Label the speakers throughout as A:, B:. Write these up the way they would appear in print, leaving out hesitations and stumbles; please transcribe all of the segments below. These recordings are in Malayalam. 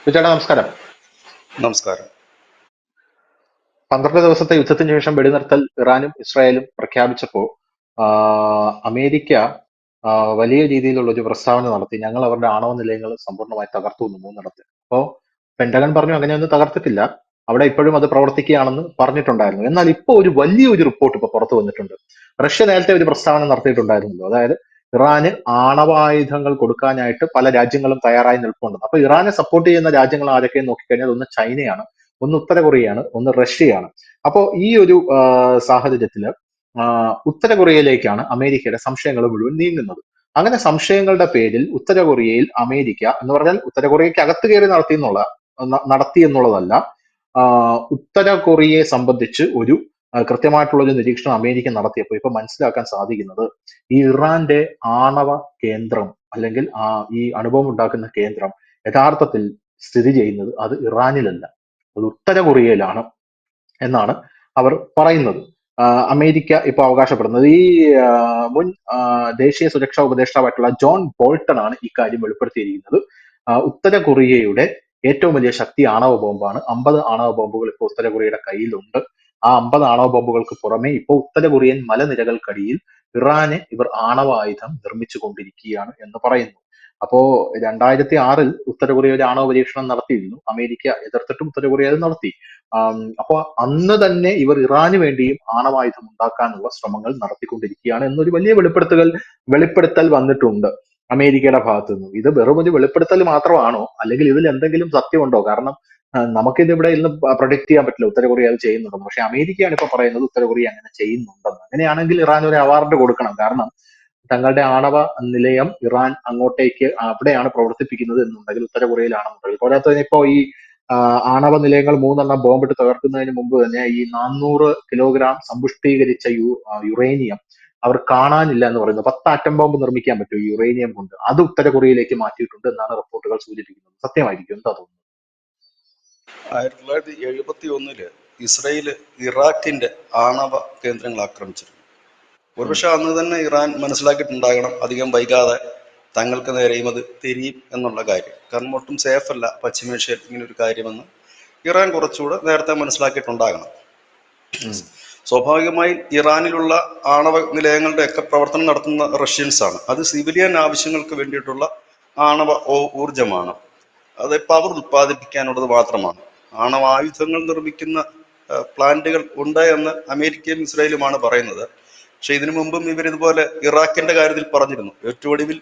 A: ചേട്ടാ നമസ്കാരം.
B: നമസ്കാരം.
A: 12 ദിവസത്തെ യുദ്ധത്തിന് ശേഷം വെടിനിർത്തൽ ഇറാനും ഇസ്രായേലും പ്രഖ്യാപിച്ചപ്പോൾ അമേരിക്ക വലിയ രീതിയിലുള്ള ഒരു പ്രസ്താവന നടത്തി. ഞങ്ങൾ അവരുടെ ആണവ നിലയങ്ങൾ സമ്പൂർണ്ണമായി തകർത്തു എന്ന് മൂന്നിടത്ത്. അപ്പോ പെന്റഗൺ പറഞ്ഞു അങ്ങനെയൊന്നും തകർത്തിട്ടില്ല, അവിടെ ഇപ്പോഴും അത് പ്രവർത്തിക്കുകയാണെന്ന് പറഞ്ഞിട്ടുണ്ടായിരുന്നു. എന്നാൽ ഇപ്പോൾ ഒരു വലിയൊരു റിപ്പോർട്ട് ഇപ്പോൾ പുറത്തു വന്നിട്ടുണ്ട്. റഷ്യ നേരത്തെ ഒരു പ്രസ്താവന നടത്തിയിട്ടുണ്ടായിരുന്നല്ലോ, അതായത് ഇറാന് ആണവായുധങ്ങൾ കൊടുക്കാനായിട്ട് പല രാജ്യങ്ങളും തയ്യാറായി നിൽപ്പുണ്ടെന്ന്. അപ്പൊ ഇറാനെ സപ്പോർട്ട് ചെയ്യുന്ന രാജ്യങ്ങൾ ആരൊക്കെയെന്ന് നോക്കിക്കഴിഞ്ഞാൽ ഒന്ന് ചൈനയാണ്, ഒന്ന് ഉത്തര കൊറിയയാണ്, ഒന്ന് റഷ്യയാണ്. അപ്പോ ഈ ഒരു സാഹചര്യത്തില് ഉത്തര കൊറിയയിലേക്കാണ് അമേരിക്കയുടെ സംശയങ്ങൾ മുഴുവൻ നീങ്ങുന്നത്. അങ്ങനെ സംശയങ്ങളുടെ പേരിൽ ഉത്തര കൊറിയയിൽ അമേരിക്ക എന്ന് പറഞ്ഞാൽ ഉത്തര കൊറിയയ്ക്ക് അകത്ത് കയറി നടത്തി എന്നുള്ളതല്ല, ഉത്തര കൊറിയയെ സംബന്ധിച്ച് ഒരു കൃത്യമായിട്ടുള്ള ഒരു നിരീക്ഷണം അമേരിക്ക നടത്തിയപ്പോൾ ഇപ്പൊ മനസ്സിലാക്കാൻ സാധിക്കുന്നത് ഈ ഇറാന്റെ ആണവ കേന്ദ്രം അല്ലെങ്കിൽ ഈ അണുബോംബ് ഉണ്ടാക്കുന്ന കേന്ദ്രം യഥാർത്ഥത്തിൽ സ്ഥിതി ചെയ്യുന്നത് അത് ഇറാനിലല്ല, അത് ഉത്തര കൊറിയയിലാണ് എന്നാണ് അവർ പറയുന്നത്. അമേരിക്ക ഇപ്പോൾ അവകാശപ്പെടുന്നത് ഈ മുൻ ദേശീയ സുരക്ഷാ ഉപദേഷ്ടാവായിട്ടുള്ള ജോൺ ബോൾട്ടൺ ആണ് ഇക്കാര്യം വെളിപ്പെടുത്തിയിരിക്കുന്നത്. ഉത്തര കൊറിയയുടെ ഏറ്റവും വലിയ ശക്തി ആണവ ബോംബാണ്. 50 ആണവ ബോംബുകൾ ഇപ്പോൾ ഉത്തര കൊറിയയുടെ കയ്യിലുണ്ട്. ആ 50 ആണവ ബോംബുകൾക്ക് പുറമെ ഇപ്പോൾ ഉത്തര കൊറിയൻ മലനിരകൾക്കടിയിൽ ഇവർ ആണവ ആയുധം നിർമ്മിച്ചു കൊണ്ടിരിക്കുകയാണ് എന്ന് പറയുന്നു. അപ്പോ 2006 ഉത്തര കൊറിയ ഒരു ആണവ പരീക്ഷണം നടത്തിയിരുന്നു. അമേരിക്ക എതിർത്തിട്ടും ഉത്തര കൊറിയ അത് നടത്തി. അപ്പൊ അന്ന് തന്നെ ഇവർ ഇറാന് വേണ്ടിയും ആണവായുധം ഉണ്ടാക്കാനുള്ള ശ്രമങ്ങൾ നടത്തിക്കൊണ്ടിരിക്കുകയാണ് എന്നൊരു വലിയ വെളിപ്പെടുത്തൽ വന്നിട്ടുണ്ട് അമേരിക്കയുടെ ഭാഗത്തു നിന്നും. ഇത് വെറും ഒരു വെളിപ്പെടുത്തൽ മാത്രമാണോ, അല്ലെങ്കിൽ ഇതിൽ എന്തെങ്കിലും സത്യമുണ്ടോ? കാരണം നമുക്കിത് ഇവിടെ ഇന്ന് പ്രൊഡിക്ട് ചെയ്യാൻ പറ്റില്ല ഉത്തര കൊറിയ അത് ചെയ്യുന്നുണ്ടെന്ന്. പക്ഷെ അമേരിക്കയാണ് ഇപ്പൊ പറയുന്നത് ഉത്തര കൊറിയ അങ്ങനെ ചെയ്യുന്നുണ്ടെന്ന്. അങ്ങനെയാണെങ്കിൽ ഇറാൻ ഒരു അവാർഡ് കൊടുക്കണം. കാരണം തങ്ങളുടെ ആണവ നിലയം ഇറാൻ അങ്ങോട്ടേക്ക് അവിടെയാണ് പ്രവർത്തിപ്പിക്കുന്നത് എന്നുണ്ടെങ്കിൽ, ഉത്തര കൊറിയയിലാണെന്നുണ്ടെങ്കിൽ. പോരാത്തതിന് ഇപ്പോ ഈ ആണവ നിലയങ്ങൾ 3 ബോംബിട്ട് തകർക്കുന്നതിന് മുമ്പ് തന്നെ ഈ 400 കിലോഗ്രാം സമ്പുഷ്ടീകരിച്ച യുറേനിയം അവർ കാണാനില്ല എന്ന് പറയുന്നു. 10 ആറ്റം ബോംബ് നിർമ്മിക്കാൻ പറ്റും ഈ യുറേനിയം കൊണ്ട്. അത് ഉത്തര കൊറിയയിലേക്ക് മാറ്റിയിട്ടുണ്ട് എന്നാണ് റിപ്പോർട്ടുകൾ സൂചിപ്പിക്കുന്നത്. സത്യമായിരിക്കും, എന്താ തോന്നുന്നത്?
B: 1971 ഇസ്രയേല് ഇറാഖിന്റെ ആണവ കേന്ദ്രങ്ങൾ ആക്രമിച്ചിരുന്നു.
A: ഉം.
B: ഒരുപക്ഷെ അന്ന് തന്നെ ഇറാൻ മനസ്സിലാക്കിയിട്ടുണ്ടാകണം അധികം വൈകാതെ തങ്ങൾക്ക് നേരെയും അത് തിരിയും എന്നുള്ള കാര്യം. കാരണം ഒട്ടും സേഫ് അല്ല പശ്ചിമേഷ്യയിൽ ഇങ്ങനെ ഒരു കാര്യമെന്ന് ഇറാൻ കുറച്ചുകൂടെ നേരത്തെ മനസ്സിലാക്കിയിട്ടുണ്ടാകണം.
A: ഉം.
B: സ്വാഭാവികമായും ഇറാനിലുള്ള ആണവ നിലയങ്ങളുടെ ഒക്കെ പ്രവർത്തനം നടത്തുന്ന റഷ്യൻസ് ആണ്. അത് സിവിലിയൻ ആവശ്യങ്ങൾക്ക് വേണ്ടിയിട്ടുള്ള ആണവ ഊർജമാണ്. അത് പവർ ഉത്പാദിപ്പിക്കാനുള്ളത് മാത്രമാണ്. ആണവായുധങ്ങൾ നിർമ്മിക്കുന്ന പ്ലാന്റുകൾ ഉണ്ട് എന്ന് അമേരിക്കയും ഇസ്രായേലുമാണ് പറയുന്നത്. പക്ഷെ ഇതിനു മുമ്പും ഇവരിതുപോലെ ഇറാഖിന്റെ കാര്യത്തിൽ പറഞ്ഞിരുന്നു. ഏറ്റവും ഒടുവിൽ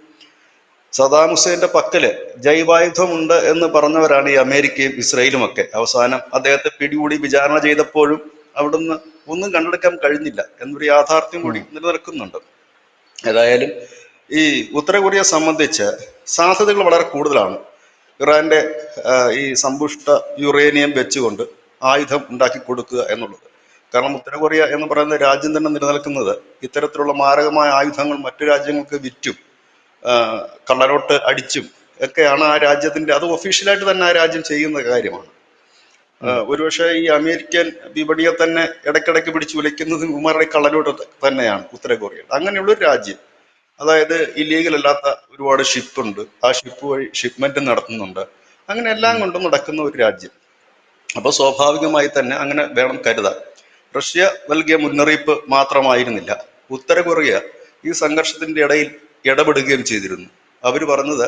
B: സദാം ഹുസൈന്റെ പക്കല് ജൈവായുധമുണ്ട് എന്ന് പറഞ്ഞവരാണ് ഈ അമേരിക്കയും ഇസ്രായേലും ഒക്കെ. അവസാനം അദ്ദേഹത്തെ പിടികൂടി വിചാരണ ചെയ്തപ്പോഴും അവിടുന്ന് ഒന്നും കണ്ടെടുക്കാൻ കഴിഞ്ഞില്ല എന്നൊരു യാഥാർത്ഥ്യം
A: ഉം.
B: കൂടി നിലനിൽക്കുന്നുണ്ട്. ഏതായാലും ഈ ഉത്തര കൊറിയയെ സംബന്ധിച്ച് സാധ്യതകൾ വളരെ കൂടുതലാണ്. ഇറാന്റെ ഈ സമ്പുഷ്ട യുറേനിയം വെച്ചുകൊണ്ട് ആയുധം ഉണ്ടാക്കി കൊടുക്കുക എന്നുള്ളത്. കാരണം ഉത്തര കൊറിയ എന്ന് പറയുന്ന രാജ്യം തന്നെ നിലനിൽക്കുന്നത് ഇത്തരത്തിലുള്ള മാരകമായ ആയുധങ്ങൾ മറ്റു രാജ്യങ്ങൾക്ക് വിറ്റും കള്ളനോട്ട് അടിച്ചും ഒക്കെയാണ് ആ രാജ്യത്തിന്റെ, അത് ഒഫീഷ്യലായിട്ട് തന്നെ ആ രാജ്യം ചെയ്യുന്ന കാര്യമാണ്.
A: ഉം.
B: ഒരുപക്ഷെ ഈ അമേരിക്കൻ വിപണിയെ തന്നെ ഇടയ്ക്കിടയ്ക്ക് പിടിച്ചു ഉലയ്ക്കുന്നത് ഇവന്മാരുടെ കള്ളനോട്ട് തന്നെയാണ് ഉത്തര കൊറിയ. അങ്ങനെയുള്ളൊരു രാജ്യം, അതായത് ഇല്ലീഗൽ അല്ലാത്ത ഒരുപാട് ഷിപ്പ് ഉണ്ട്, ആ ഷിപ്പ് വഴി ഷിപ്മെന്റ് നടത്തുന്നുണ്ട്. അങ്ങനെ എല്ലാം
A: ഉം.
B: കൊണ്ടും നടക്കുന്ന ഒരു രാജ്യം. അപ്പൊ സ്വാഭാവികമായി തന്നെ അങ്ങനെ വേണം കരുതാൻ. റഷ്യ നൽകിയ മുന്നറിയിപ്പ് മാത്രമായിരുന്നില്ല, ഉത്തര കൊറിയ ഈ സംഘർഷത്തിന്റെ ഇടയിൽ ഇടപെടുകയും ചെയ്തിരുന്നു. അവർ പറഞ്ഞത്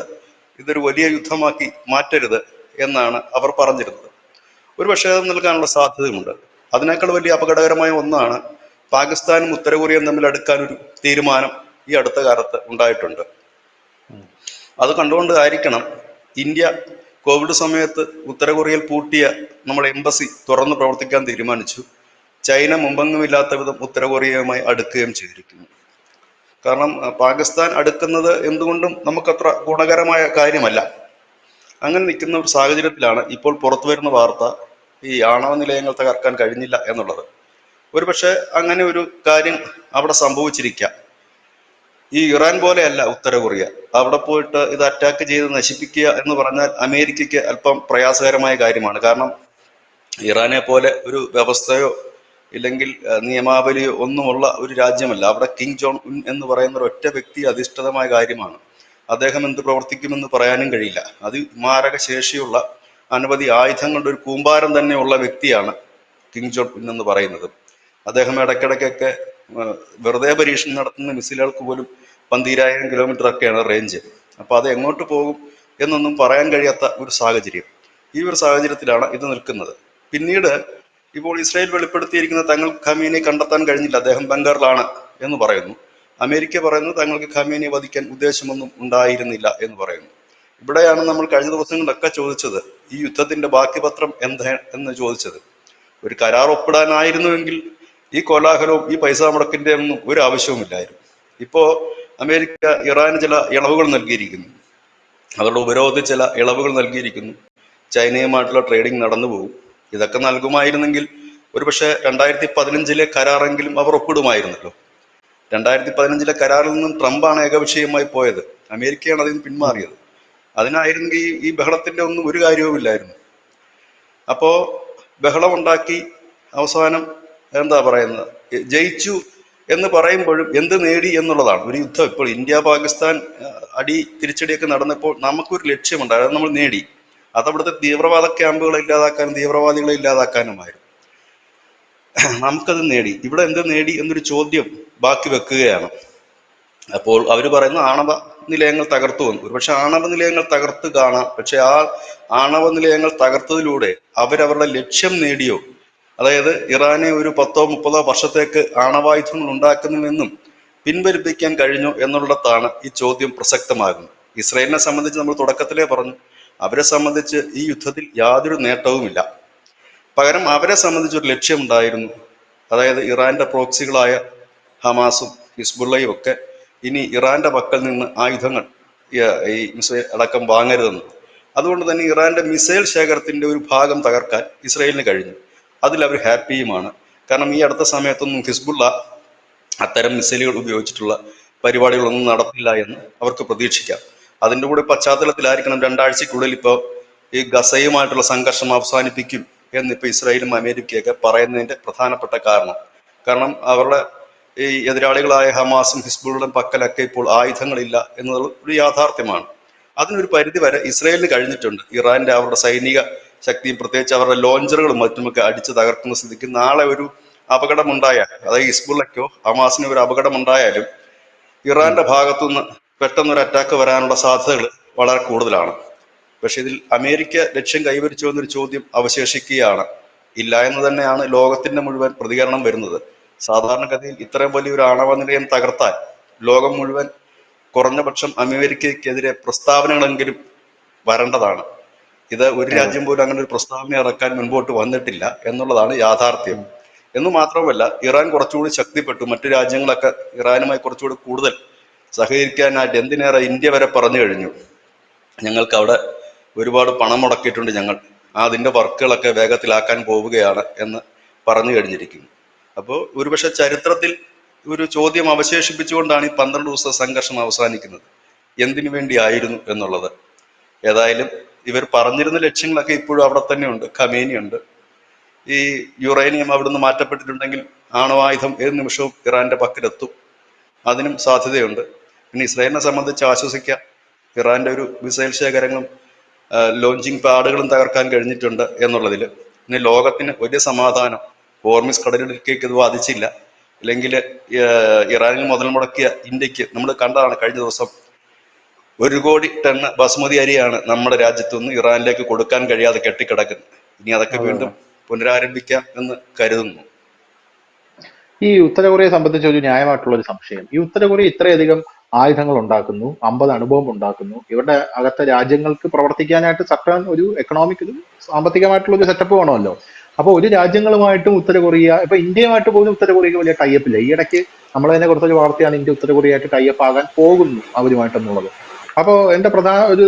B: ഇതൊരു വലിയ യുദ്ധമാക്കി മാറ്റരുത് എന്നാണ് അവർ പറഞ്ഞിരുന്നത്. ഒരു പക്ഷേ അത് നൽകാനുള്ള സാധ്യതയുണ്ട്. അതിനേക്കാൾ വലിയ അപകടകരമായ ഒന്നാണ് പാകിസ്ഥാനും ഉത്തര കൊറിയയും തമ്മിൽ അടുക്കാൻ ഒരു തീരുമാനം ഈ അടുത്ത കാലത്ത് ഉണ്ടായിട്ടുണ്ട്.
A: ഉം.
B: അത് കണ്ടുകൊണ്ട് ആയിരിക്കണം ഇന്ത്യ കോവിഡ് സമയത്ത് ഉത്തര കൊറിയയിൽ പൂട്ടിയ നമ്മുടെ എംബസി തുറന്ന് പ്രവർത്തിക്കാൻ തീരുമാനിച്ചു. ചൈന മുമ്പെങ്ങുമില്ലാത്ത വിധം ഉത്തര കൊറിയയുമായി അടുക്കുകയും ചെയ്തിരിക്കുന്നു. കാരണം പാകിസ്ഥാൻ അടുക്കുന്നത് എന്തുകൊണ്ടും നമുക്കത്ര ഗുണകരമായ കാര്യമല്ല. അങ്ങനെ നിൽക്കുന്ന ഒരു സാഹചര്യത്തിലാണ് ഇപ്പോൾ പുറത്തു വരുന്ന വാർത്ത ഈ ആണവ നിലയങ്ങൾ തകർക്കാൻ കഴിഞ്ഞില്ല എന്നുള്ളത്. ഒരുപക്ഷെ അങ്ങനെ ഒരു കാര്യം അവിടെ സംഭവിച്ചിരിക്കാം. ഈ ഇറാൻ പോലെയല്ല ഉത്തര കൊറിയ. അവിടെ പോയിട്ട് ഇത് അറ്റാക്ക് ചെയ്ത് നശിപ്പിക്കുക എന്ന് പറഞ്ഞാൽ അമേരിക്കയ്ക്ക് അല്പം പ്രയാസകരമായ കാര്യമാണ്. കാരണം ഇറാനെ പോലെ ഒരു വ്യവസ്ഥയോ ഇല്ലെങ്കിൽ നിയമാവലിയോ ഒന്നുമുള്ള ഒരു രാജ്യമല്ല. അവിടെ കിങ് ജോൺ ഉൻ എന്ന് പറയുന്ന ഒരു ഒറ്റ വ്യക്തി അധിഷ്ഠിതമായ കാര്യമാണ്. അദ്ദേഹം എന്ത് പ്രവർത്തിക്കുമെന്ന് പറയാനും കഴിയില്ല. അതിമാരക ശേഷിയുള്ള അനവധി ആയുധങ്ങളുടെ ഒരു കൂമ്പാരം തന്നെയുള്ള വ്യക്തിയാണ് കിങ് ജോൺ ഉൻ എന്ന് പറയുന്നത്. അദ്ദേഹം ഇടയ്ക്കിടയ്ക്കൊക്കെ വെറുതെ പരീക്ഷണം നടത്തുന്ന മിസൈലുകൾക്ക് പോലും 12,000 കിലോമീറ്റർ ഒക്കെയാണ് റേഞ്ച്. അപ്പൊ അത് എങ്ങോട്ട് പോകും എന്നൊന്നും പറയാൻ കഴിയാത്ത ഒരു സാഹചര്യം. ഈ ഒരു സാഹചര്യത്തിലാണ് ഇത് നിൽക്കുന്നത്. പിന്നീട് ഇപ്പോൾ ഇസ്രായേൽ വെളിപ്പെടുത്തിയിരിക്കുന്ന തങ്ങൾക്ക് ഖമീനിയെ കണ്ടെത്താൻ കഴിഞ്ഞില്ല, അദ്ദേഹം ബംഗറിലാണ് എന്ന് പറയുന്നു. അമേരിക്ക പറയുന്നത് തങ്ങൾക്ക് ഖമീനിയെ വധിക്കാൻ ഉദ്ദേശമൊന്നും ഉണ്ടായിരുന്നില്ല എന്ന് പറയുന്നു. ഇവിടെയാണ് നമ്മൾ കഴിഞ്ഞ ദിവസങ്ങളിലൊക്കെ ചോദിച്ചത്, ഈ യുദ്ധത്തിന്റെ ബാക്കി പത്രം എന്താ എന്ന് ചോദിച്ചത്. ഒരു കരാർ ഒപ്പിടാനായിരുന്നുവെങ്കിൽ ഈ കോലാഹലവും ഈ പൈസ മുടക്കിന്റെ ഒന്നും ഒരു ആവശ്യവുമില്ലായിരുന്നു. ഇപ്പോ അമേരിക്ക ഇറാന് ചില ഇളവുകൾ നൽകിയിരിക്കുന്നു, അവരുടെ ഉപരോധത്തിൽ ചില ഇളവുകൾ നൽകിയിരിക്കുന്നു. ചൈനയുമായിട്ടുള്ള ട്രേഡിംഗ് നടന്നു പോകും. ഇതൊക്കെ നൽകുമായിരുന്നെങ്കിൽ ഒരുപക്ഷെ 2015 കരാറെങ്കിലും അവർ ഒപ്പിടുമായിരുന്നല്ലോ. 2015 കരാറിൽ നിന്നും ട്രംപാണ് ഏകപക്ഷീയമായി പോയത്, അമേരിക്കയാണ് അതിൽ നിന്ന് പിന്മാറിയത്. അതിനായിരുന്നെങ്കിൽ ഈ ബഹളത്തിന്റെ ഒന്നും ഒരു കാര്യവുമില്ലായിരുന്നു. അപ്പോ ബഹളമുണ്ടാക്കി അവസാനം എന്താ പറയുന്നത്, ജയിച്ചു എന്ന് പറയുമ്പോഴും എന്ത് നേടി എന്നുള്ളതാണ് ഒരു യുദ്ധം. ഇപ്പോൾ ഇന്ത്യ പാകിസ്ഥാൻ തിരിച്ചടിയൊക്കെ നടന്നപ്പോൾ നമുക്കൊരു ലക്ഷ്യമുണ്ട്, അത് നമ്മൾ നേടി. അതവിടുത്തെ തീവ്രവാദ ക്യാമ്പുകളെ ഇല്ലാതാക്കാനും തീവ്രവാദികളെ ഇല്ലാതാക്കാനുമായിരുന്നു. നമുക്കത് നേടി. ഇവിടെ എന്ത് നേടി എന്നൊരു ചോദ്യം ബാക്കി വെക്കുകയാണ്. അപ്പോൾ അവർ പറയുന്ന ആണവ നിലയങ്ങൾ തകർത്തു വന്നു. ഒരുപക്ഷെ ആണവ നിലയങ്ങൾ തകർത്ത് കാണാം, പക്ഷെ ആ ആണവ നിലയങ്ങൾ തകർത്തതിലൂടെ അവരവരുടെ ലക്ഷ്യം നേടിയോ? അതായത് ഇറാനെ ഒരു 10-30 വർഷത്തേക്ക് ആണവായുധങ്ങൾ ഉണ്ടാക്കുന്നതിൽ പിൻവലിപ്പിക്കാൻ കഴിഞ്ഞു എന്നുള്ളിടത്താണ് ഈ ചോദ്യം പ്രസക്തമാകുന്നത്. ഇസ്രായേലിനെ സംബന്ധിച്ച് നമ്മൾ തുടക്കത്തിലേ പറഞ്ഞു, അവരെ സംബന്ധിച്ച് ഈ യുദ്ധത്തിൽ യാതൊരു നേട്ടവുമില്ല. പകരം അവരെ സംബന്ധിച്ച് ഒരു ലക്ഷ്യമുണ്ടായിരുന്നു. അതായത് ഇറാന്റെ പ്രോക്സികളായ ഹമാസും ഹിസ്ബുള്ളയും ഒക്കെ ഇനി ഇറാന്റെ പക്കൽ നിന്ന് ആയുധങ്ങൾ ഈ മിസൈൽ അടക്കം വാങ്ങരുതെന്ന്. അതുകൊണ്ട് തന്നെ ഇറാന്റെ മിസൈൽ ശേഖരത്തിന്റെ ഒരു ഭാഗം തകർക്കാൻ ഇസ്രായേലിന് കഴിഞ്ഞു. അതിൽ അവർ ഹാപ്പിയുമാണ്. കാരണം ഈ അടുത്ത സമയത്തൊന്നും ഹിസ്ബുള്ള അത്തരം മിസൈലുകൾ ഉപയോഗിച്ചിട്ടുള്ള പരിപാടികളൊന്നും നടത്തില്ല എന്ന് അവർക്ക് പ്രതീക്ഷിക്കാം. അതിൻ്റെ കൂടെ പശ്ചാത്തലത്തിലായിരിക്കണം 2 ആഴ്ചക്കുള്ളിൽ ഇപ്പോൾ ഈ ഗസയുമായിട്ടുള്ള സംഘർഷം അവസാനിപ്പിക്കും എന്നിപ്പോൾ ഇസ്രായേലും അമേരിക്കയൊക്കെ പറയുന്നതിന്റെ പ്രധാനപ്പെട്ട കാരണം. കാരണം അവരുടെ ഈ എതിരാളികളായ ഹമാസും ഹിസ്ബുള്ളയുടെ പക്കലൊക്കെ ഇപ്പോൾ ആയുധങ്ങളില്ല എന്നുള്ളത് ഒരു യാഥാർത്ഥ്യമാണ്. അതിനൊരു പരിധി വരെ ഇസ്രായേലിന് കഴിഞ്ഞിട്ടുണ്ട്. ഇറാന്റെ അവരുടെ സൈനിക ശക്തിയും പ്രത്യേകിച്ച് അവരുടെ ലോഞ്ചറുകളും മറ്റുമൊക്കെ അടിച്ചു തകർക്കുന്ന സ്ഥിതിക്ക് നാളെ ഒരു അപകടമുണ്ടായാൽ, അതായത് ഹിസ്ബുള്ളയ്ക്കോ ഹമാസിനോ ഒരു അപകടമുണ്ടായാലും ഇറാന്റെ ഭാഗത്തുനിന്ന് പെട്ടെന്നൊരു അറ്റാക്ക് വരാനുള്ള സാധ്യതകൾ വളരെ കൂടുതലാണ്. പക്ഷെ ഇതിൽ അമേരിക്ക ലക്ഷ്യം കൈവരിച്ചു എന്നൊരു ചോദ്യം അവശേഷിക്കുകയാണ്. ഇല്ല എന്ന് തന്നെയാണ് ലോകത്തിന്റെ മുഴുവൻ പ്രതികരണം വരുന്നത്. സാധാരണഗതിയിൽ ഇത്രയും വലിയൊരു ആണവ നിലയം തകർത്താൽ ലോകം മുഴുവൻ കുറഞ്ഞ പക്ഷം അമേരിക്കയ്ക്കെതിരെ പ്രസ്താവനകളെങ്കിലും വരേണ്ടതാണ്. ഇത് ഒരു രാജ്യം പോലും അങ്ങനെ ഒരു പ്രസ്താവന ഇറക്കാൻ മുൻപോട്ട് വന്നിട്ടില്ല എന്നുള്ളതാണ് യാഥാർത്ഥ്യം. എന്ന് മാത്രമല്ല, ഇറാൻ കുറച്ചുകൂടി ശക്തിപ്പെട്ടു. മറ്റു രാജ്യങ്ങളൊക്കെ ഇറാനുമായി കുറച്ചുകൂടി കൂടുതൽ സഹകരിക്കാനായിട്ട്, എന്തിനേറെ ഇന്ത്യ വരെ പറഞ്ഞു കഴിഞ്ഞു, ഞങ്ങൾക്ക് അവിടെ ഒരുപാട് പണം മുടക്കിയിട്ടുണ്ട്, ഞങ്ങൾ അതിന്റെ വർക്കുകളൊക്കെ വേഗത്തിലാക്കാൻ പോവുകയാണ് എന്ന് പറഞ്ഞു കഴിഞ്ഞിരിക്കുന്നു. അപ്പോൾ ഒരുപക്ഷെ ചരിത്രത്തിൽ ഒരു ചോദ്യം അവശേഷിപ്പിച്ചുകൊണ്ടാണ് ഈ 12 ദിവസത്തെ സംഘർഷം അവസാനിക്കുന്നത്. എന്തിനു വേണ്ടിയായിരുന്നു എന്നുള്ളത്. ഏതായാലും ഇവർ പറഞ്ഞിരുന്ന ലക്ഷ്യങ്ങളൊക്കെ ഇപ്പോഴും അവിടെ തന്നെയുണ്ട്. ഖമേനിയുണ്ട്. ഈ യുറേനിയം അവിടുന്ന് മാറ്റപ്പെട്ടിട്ടുണ്ടെങ്കിൽ ആണവായുധം ഏത് നിമിഷവും ഇറാന്റെ പക്കലെത്തും, അതിനും സാധ്യതയുണ്ട്. പിന്നെ ഇസ്രായേലിനെ സംബന്ധിച്ച് ആശ്വസിക്കാം, ഇറാന്റെ ഒരു മിസൈൽ ശേഖരങ്ങളും ലോഞ്ചിങ് പാഡുകളും തകർക്കാൻ കഴിഞ്ഞിട്ടുണ്ട് എന്നുള്ളതിൽ. ഇനി ലോകത്തിന് വലിയ സമാധാനം, ഹോർമിസ് കടലിടുക്കിലേക്ക് ഇത് ബാധിച്ചില്ല. അല്ലെങ്കിൽ ഇറാനിൽ മുതൽ മുടക്കിയ ഇന്ത്യക്ക് നമ്മൾ കണ്ടതാണ് കഴിഞ്ഞ ദിവസം 1 കോടി ടൺ ബസ്മതി അരിയാണ് നമ്മുടെ രാജ്യത്തുനിന്ന് ഇറാനിലേക്ക് കൊടുക്കാൻ കഴിയാതെ കെട്ടിക്കിടക്കുന്നത്. ഇനി അതൊക്കെ വീണ്ടും പുനരാരംഭിക്കാം എന്ന് കരുതുന്നു.
A: ഈ ഉത്തര കൊറിയയെ സംബന്ധിച്ച് ഒരു ന്യായമായിട്ടുള്ള ഒരു സംശയം, ഈ ഉത്തര കൊറിയ ഇത്രയധികം ആയുധങ്ങൾ ഉണ്ടാക്കുന്നു, 50 അണുബോംബ് ഉണ്ടാക്കുന്നു, ഇവരുടെ അകത്തെ രാജ്യങ്ങൾക്ക് പ്രവർത്തിക്കാനായിട്ട് സർക്കാർ ഒരു എക്കണോമിക്കലും സാമ്പത്തികമായിട്ടുള്ള ഒരു സെറ്റപ്പ് വേണമല്ലോ. അപ്പൊ ഒരു രാജ്യങ്ങളുമായിട്ടും ഉത്തര കൊറിയ, ഇപ്പൊ ഇന്ത്യയുമായിട്ട് പോലും ഉത്തര കൊറിയക്ക് വലിയ ടൈപ്പ് ഇല്ല. ഈ ഇടയ്ക്ക് നമ്മൾ തന്നെ കൊടുത്തൊരു വാർത്തയാണ് ഇന്ത്യ ഉത്തര കൊറിയയായിട്ട് ടൈപ്പ് ആകാൻ പോകുന്നു അവരുമായിട്ടെന്നുള്ളത്. അപ്പോ എന്റെ പ്രധാന ഒരു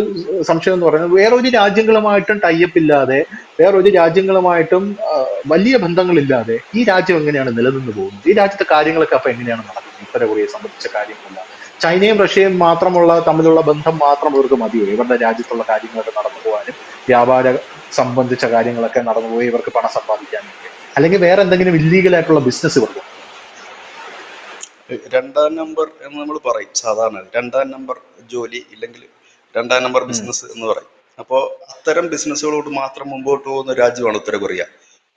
A: സംശയം എന്ന് പറയുന്നത്, വേറൊരു രാജ്യങ്ങളുമായിട്ടും ടൈപ്പ് ഇല്ലാതെ, വേറൊരു രാജ്യങ്ങളുമായിട്ടും വലിയ ബന്ധങ്ങളില്ലാതെ ഈ രാജ്യം എങ്ങനെയാണ് നിലനിന്ന് പോകുന്നത്? ഈ രാജ്യത്തെ കാര്യങ്ങളൊക്കെ അപ്പൊ എങ്ങനെയാണ് നടക്കുന്നത്? ഉത്തര കൊറിയയെ സംബന്ധിച്ച കാര്യങ്ങളല്ല, ചൈനയും റഷ്യയും തമ്മിലുള്ള ബന്ധം മാത്രം ഇവർക്ക് മതിയോ ഇവരുടെ രാജ്യത്തുള്ള കാര്യങ്ങളൊക്കെ നടന്നു പോകാനും, വ്യാപാര സംബന്ധിച്ച കാര്യങ്ങളൊക്കെ നടന്നുപോയി ഇവർക്ക് പണം സമ്പാദിക്കാനൊക്കെ? അല്ലെങ്കിൽ വേറെ എന്തെങ്കിലും ഇല്ലീഗൽ ആയിട്ടുള്ള ബിസിനസ് ഇവർക്ക്?
B: 2ാം നമ്പർ എന്ന് നമ്മൾ പറയും സാധാരണ, 2ാം നമ്പർ ജോലി ഇല്ലെങ്കിൽ 2ാം നമ്പർ ബിസിനസ് എന്ന് പറയും. അപ്പോൾ അത്തരം ബിസിനസ്സുകളോട് മാത്രം മുമ്പോട്ട് പോകുന്ന രാജ്യമാണ് ഉത്തര കൊറിയ.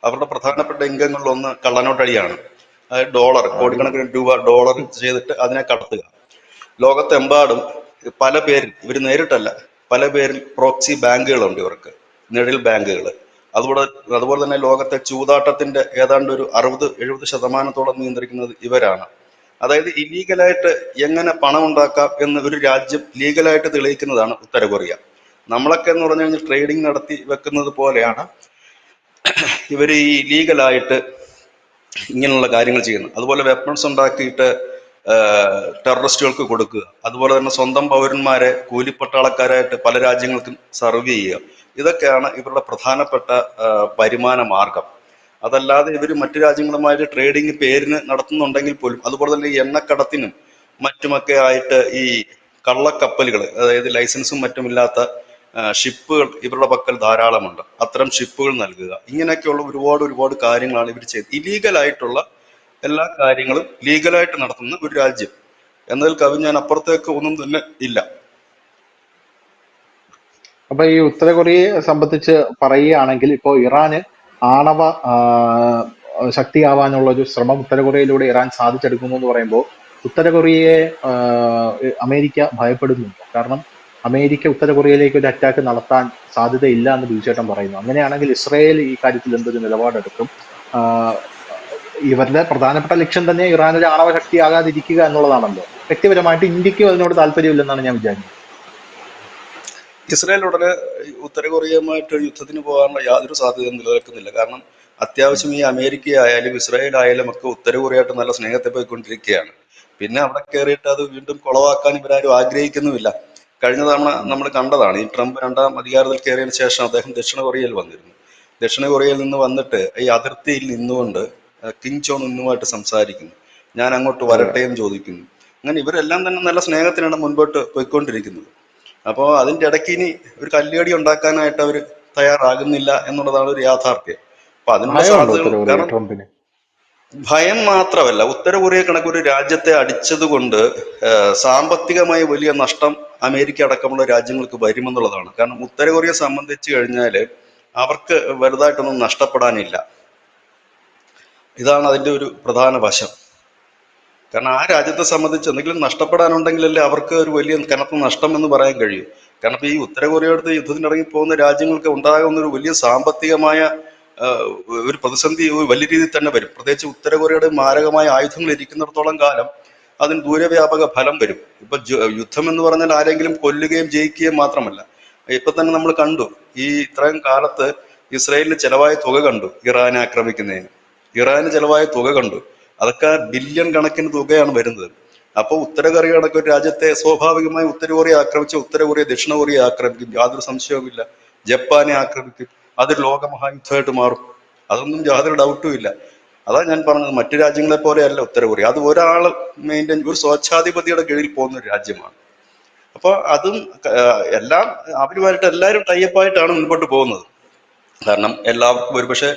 B: അവരുടെ പ്രധാനപ്പെട്ട ഇൻകങ്ങളിലൊന്ന് കള്ളനോട്ടടിയാണ്. അതായത് ഡോളർ, കോടിക്കണക്കിന് രൂപ ഡോളർ ചെയ്തിട്ട് അതിനെ കടത്തുക. ലോകത്തെമ്പാടും പല പേരിൽ, ഇവർ നേരിട്ടല്ല, പല പേരിൽ പ്രോക്സി ബാങ്കുകളുണ്ട് ഇവർക്ക്, നിഴൽ ബാങ്കുകൾ. അതുപോലെ തന്നെ ലോകത്തെ ചൂതാട്ടത്തിന്റെ ഏതാണ്ട് ഒരു 60-70% നിയന്ത്രിക്കുന്നത് ഇവരാണ്. അതായത് ഇല്ലീഗലായിട്ട് എങ്ങനെ പണം ഉണ്ടാക്കാം എന്ന് ഒരു രാജ്യം ലീഗലായിട്ട് തെളിയിക്കുന്നതാണ് ഉത്തര കൊറിയ. നമ്മളൊക്കെ എന്ന് പറഞ്ഞു കഴിഞ്ഞാൽ ട്രേഡിംഗ് നടത്തി വെക്കുന്നത് പോലെയാണ് ഇവർ ഈ ലീഗലായിട്ട് ഇങ്ങനെയുള്ള കാര്യങ്ങൾ ചെയ്യുന്നത്. അതുപോലെ വെപ്പൺസ് ഉണ്ടാക്കിയിട്ട് ടെററിസ്റ്റുകൾക്ക് കൊടുക്കുക. അതുപോലെ തന്നെ സ്വന്തം പൗരന്മാരെ കൂലിപ്പട്ടാളക്കാരായിട്ട് പല രാജ്യങ്ങൾക്കും സർവ് ചെയ്യുക. ഇതൊക്കെയാണ് ഇവരുടെ പ്രധാനപ്പെട്ട വരുമാന മാർഗം. അതല്ലാതെ ഇവർ മറ്റു രാജ്യങ്ങളുമായിട്ട് ട്രേഡിങ് പേരിന് നടത്തുന്നുണ്ടെങ്കിൽ പോലും, അതുപോലെ തന്നെ ഈ എണ്ണക്കടത്തിനും മറ്റുമൊക്കെ ആയിട്ട് ഈ കള്ളക്കപ്പലുകൾ, അതായത് ലൈസൻസും മറ്റുമില്ലാത്ത ഷിപ്പുകൾ ഇവരുടെ പക്കൽ ധാരാളമുണ്ട്. അത്തരം ഷിപ്പുകൾ നൽകുക, ഇങ്ങനെയൊക്കെയുള്ള ഒരുപാട് കാര്യങ്ങളാണ് ഇവർ ചെയ്തത്. ഇല്ലീഗലായിട്ടുള്ള എല്ലാ കാര്യങ്ങളും ലീഗലായിട്ട് നടത്തുന്ന ഒരു രാജ്യം എന്നതിൽ കവിഞ്ഞാൻ അപ്പുറത്തേക്ക് ഒന്നും തന്നെ ഇല്ല.
A: അപ്പൊ ഈ ഉത്തര കൊറിയയെ സംബന്ധിച്ച് പറയുകയാണെങ്കിൽ ഇപ്പോ ഇറാന് ആണവ ശക്തിയാവാനുള്ള ഒരു ശ്രമം ഉത്തര കൊറിയയിലൂടെ ഇറാൻ സാധിച്ചെടുക്കുന്നു എന്ന് പറയുമ്പോൾ ഉത്തര കൊറിയയെ അമേരിക്ക ഭയപ്പെടുന്നുണ്ടോ? കാരണം അമേരിക്ക ഉത്തര കൊറിയയിലേക്ക് ഒരു അറ്റാക്ക് നടത്താൻ സാധ്യതയില്ല എന്ന് ബിജുചേട്ടൻ പറയുന്നു. അങ്ങനെയാണെങ്കിൽ ഇസ്രയേൽ ഈ കാര്യത്തിൽ എന്തൊരു നിലപാടെടുക്കും? ആഹ് ഇവരുടെ പ്രധാനപ്പെട്ട ലക്ഷ്യം തന്നെ ഇറാൻ ഒരു ആണവ ശക്തിയാകാതിരിക്കുക എന്നുള്ളതാണല്ലോ. വ്യക്തിപരമായിട്ട് ഇന്ത്യക്കും അതിനോട് താല്പര്യമില്ലെന്നാണ് ഞാൻ വിചാരിക്കുന്നത്.
B: ഇസ്രായേൽ ഉടനെ ഉത്തര കൊറിയയുമായിട്ട് യുദ്ധത്തിന് പോകാനുള്ള യാതൊരു സാധ്യതയും നിലനിൽക്കുന്നില്ല. കാരണം അത്യാവശ്യം ഈ അമേരിക്ക ആയാലും ഇസ്രായേൽ ആയാലും ഒക്കെ ഉത്തര കൊറിയയായിട്ട് നല്ല സ്നേഹത്തെ പോയിക്കൊണ്ടിരിക്കുകയാണ്. പിന്നെ അവിടെ കയറിയിട്ട് അത് വീണ്ടും കുളവാക്കാൻ ഇവരാരും ആഗ്രഹിക്കുന്നുമില്ല. കഴിഞ്ഞ തവണ നമ്മൾ കണ്ടതാണ്, ഈ ട്രംപ് രണ്ടാം അധികാരത്തിൽ കയറിയതിനു ശേഷം അദ്ദേഹം ദക്ഷിണ കൊറിയയിൽ വന്നിരുന്നു. ദക്ഷിണ കൊറിയയിൽ നിന്ന് വന്നിട്ട് ഈ അതിർത്തിയിൽ നിന്നുകൊണ്ട് കിം ജോങ് ഉന്നുമായിട്ട് സംസാരിക്കുന്നു, ഞാൻ അങ്ങോട്ട് വരട്ടെയും ചോദിക്കുന്നു. അങ്ങനെ ഇവരെല്ലാം തന്നെ നല്ല സ്നേഹത്തിനാണ് മുൻപോട്ട് പോയിക്കൊണ്ടിരിക്കുന്നത്. അപ്പോൾ അതിൻ്റെ ഇടയ്ക്ക് ഇനി ഒരു കല്ലുകടി ഉണ്ടാക്കാനായിട്ട് അവർ തയ്യാറാകുന്നില്ല എന്നുള്ളതാണ് ഒരു യാഥാർത്ഥ്യം. അപ്പൊ അതിനുള്ള സാധ്യതകൾ, കാരണം
A: ട്രംപിന്
B: ഭയം മാത്രമല്ല, ഉത്തര കൊറിയ കണക്കൊരു രാജ്യത്തെ അടിച്ചത് കൊണ്ട് സാമ്പത്തികമായി വലിയ നഷ്ടം അമേരിക്ക അടക്കമുള്ള രാജ്യങ്ങൾക്ക് വരുമെന്നുള്ളതാണ്. കാരണം ഉത്തര കൊറിയയെ സംബന്ധിച്ച് കഴിഞ്ഞാൽ അവർക്ക് വലുതായിട്ടൊന്നും നഷ്ടപ്പെടാനില്ല. ഇതാണ് അതിൻ്റെ ഒരു പ്രധാന വശം. കാരണം ആ രാജ്യത്തെ സംബന്ധിച്ച് എന്തെങ്കിലും നഷ്ടപ്പെടാനുണ്ടെങ്കിലല്ലേ അവർക്ക് ഒരു വലിയ കനത്ത നഷ്ടം എന്ന് പറയാൻ കഴിയും. കാരണം ഇപ്പൊ ഈ ഉത്തര കൊറിയയുടെ യുദ്ധത്തിനിറങ്ങി പോകുന്ന രാജ്യങ്ങൾക്ക് ഉണ്ടാകുന്ന ഒരു വലിയ സാമ്പത്തികമായ ഒരു പ്രതിസന്ധി വലിയ രീതിയിൽ തന്നെ വരും. പ്രത്യേകിച്ച് ഉത്തര കൊറിയയുടെ മാരകമായ ആയുധങ്ങൾ ഇരിക്കുന്നിടത്തോളം കാലം അതിന് ദൂരവ്യാപക ഫലം വരും. ഇപ്പൊ യുദ്ധം എന്ന് പറഞ്ഞാൽ ആരെങ്കിലും കൊല്ലുകയും ജയിക്കുകയും മാത്രമല്ല. ഇപ്പൊ തന്നെ നമ്മൾ കണ്ടു, ഈ ഇത്രയും കാലത്ത് ഇസ്രായേലിന് ചെലവായ തുക കണ്ടു, ഇറാനെ ആക്രമിക്കുന്നതിന് ഇറാന് ചെലവായ തുക കണ്ടു. അതൊക്കെ ബില്യൺ കണക്കിന് തുകയാണ് വരുന്നത്. അപ്പോൾ ഉത്തര കൊറിയ കണക്ക് ഒരു രാജ്യത്തെ സ്വാഭാവികമായി ഉത്തര കൊറിയ ആക്രമിച്ച ഉത്തര കൊറിയ ദക്ഷിണ കൊറിയ ആക്രമിക്കും, യാതൊരു സംശയവുമില്ല. ജപ്പാനെ ആക്രമിക്കും, അതൊരു ലോകമഹായുദ്ധമായിട്ട് മാറും. അതൊന്നും യാതൊരു ഡൗട്ടും ഇല്ല. അതാ ഞാൻ പറഞ്ഞത്, മറ്റു രാജ്യങ്ങളെ പോലെയല്ല ഉത്തര കൊറിയ. അത് ഒരാൾ മെയിൻറ്റെയിൻ, ഒരു സ്വച്ഛാധിപതിയുടെ കീഴിൽ പോകുന്ന ഒരു രാജ്യമാണ്. അപ്പോൾ അതും എല്ലാം അവരുമായിട്ട് എല്ലാവരും ടൈപ്പായിട്ടാണ് മുൻപോട്ട് പോകുന്നത്. കാരണം എല്ലാവർക്കും ഒരുപക്ഷെ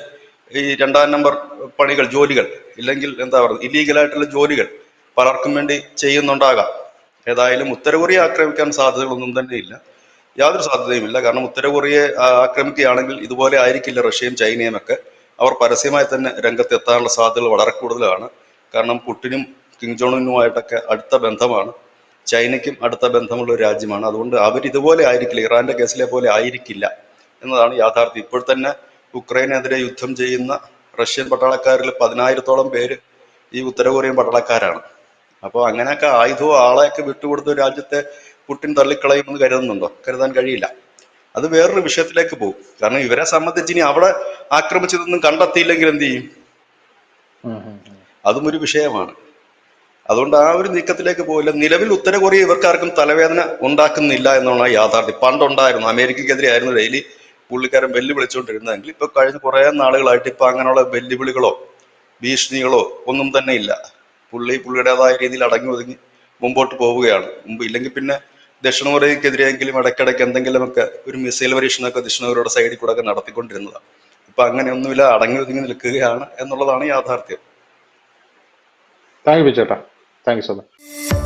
B: ഈ രണ്ടാം നമ്പർ പണികൾ, ജോലികൾ, ഇല്ലെങ്കിൽ എന്താ പറയുക, ഇല്ലീഗലായിട്ടുള്ള ജോലികൾ പലർക്കും വേണ്ടി ചെയ്യുന്നുണ്ടാകാം. ഏതായാലും ഉത്തര കൊറിയ ആക്രമിക്കാൻ സാധ്യതകളൊന്നും തന്നെ ഇല്ല, യാതൊരു സാധ്യതയുമില്ല. കാരണം ഉത്തര കൊറിയയെ ആക്രമിക്കുകയാണെങ്കിൽ ഇതുപോലെ ആയിരിക്കില്ല റഷ്യയും ചൈനയും ഒക്കെ. അവർ പരസ്യമായി തന്നെ രംഗത്തെത്താനുള്ള സാധ്യതകൾ വളരെ കൂടുതലാണ്. കാരണം പുടിനും കിം ജോങ് ഉന്നുമായിട്ടൊക്കെ അടുത്ത ബന്ധമാണ്, ചൈനയ്ക്കും അടുത്ത ബന്ധമുള്ള ഒരു രാജ്യമാണ്. അതുകൊണ്ട് അവരിതുപോലെ ആയിരിക്കില്ല, ഇറാന്റെ കേസിലെ പോലെ ആയിരിക്കില്ല എന്നതാണ് യാഥാർത്ഥ്യം. ഇപ്പോൾ തന്നെ ഉക്രൈനെതിരെ യുദ്ധം ചെയ്യുന്ന റഷ്യൻ പട്ടാളക്കാരിൽ 10,000-ഓളം പേര് ഈ ഉത്തര കൊറിയൻ പട്ടാളക്കാരാണ്. അപ്പോൾ അങ്ങനെയൊക്കെ ആയുധവും ആളെയൊക്കെ വിട്ടുകൊടുത്ത രാജ്യത്തെ പുടിൻ തള്ളിക്കളയുമെന്ന് കരുതുന്നുണ്ടോ? കരുതാൻ കഴിയില്ല. അത് വേറൊരു വിഷയത്തിലേക്ക് പോകും. കാരണം ഇവരെ സംബന്ധിച്ച് ഇനി അവിടെ ആക്രമിച്ചതൊന്നും കണ്ടെത്തിയില്ലെങ്കിൽ എന്ത് ചെയ്യും, അതും ഒരു വിഷയമാണ്. അതുകൊണ്ട് ആ ഒരു നീക്കത്തിലേക്ക് പോയില്ല. നിലവിൽ ഉത്തര കൊറിയ ഇവർക്കാർക്കും തലവേദന ഉണ്ടാക്കുന്നില്ല എന്നുള്ള യാഥാർത്ഥ്യം. പണ്ടുണ്ടായിരുന്നു, അമേരിക്കക്കെതിരെ ആയിരുന്നു ഡെയിലി പുള്ളിക്കാരൻ വെല്ലുവിളിച്ചുകൊണ്ടിരുന്നതെങ്കിൽ ഇപ്പൊ കഴിഞ്ഞ കുറെ നാളുകളായിട്ട് ഇപ്പൊ അങ്ങനെയുള്ള വെല്ലുവിളികളോ ഭീഷണികളോ ഒന്നും തന്നെ ഇല്ല. പുള്ളിയുടേതായ രീതിയിൽ അടങ്ങി ഒതുങ്ങി മുമ്പോട്ട് പോവുകയാണ്. ഇല്ലെങ്കിൽ പിന്നെ ദക്ഷിണ കൊറിയക്കെതിരെയെങ്കിലും ഇടയ്ക്കിടയ്ക്ക് എന്തെങ്കിലുമൊക്കെ ഒരു മിസൈൽ പരീക്ഷണമൊക്കെ ദക്ഷിണ കൊറിയയുടെ സൈഡിൽ കൂടെ ഒക്കെ നടത്തിക്കൊണ്ടിരുന്നതാണ്. ഇപ്പൊ അങ്ങനെയൊന്നുമില്ല, അടങ്ങി ഒതുങ്ങി നിൽക്കുകയാണ് എന്നുള്ളതാണ് യാഥാർത്ഥ്യം.
A: താങ്ക് യു ചേട്ടാ, താങ്ക് യു സോ മച്ച്.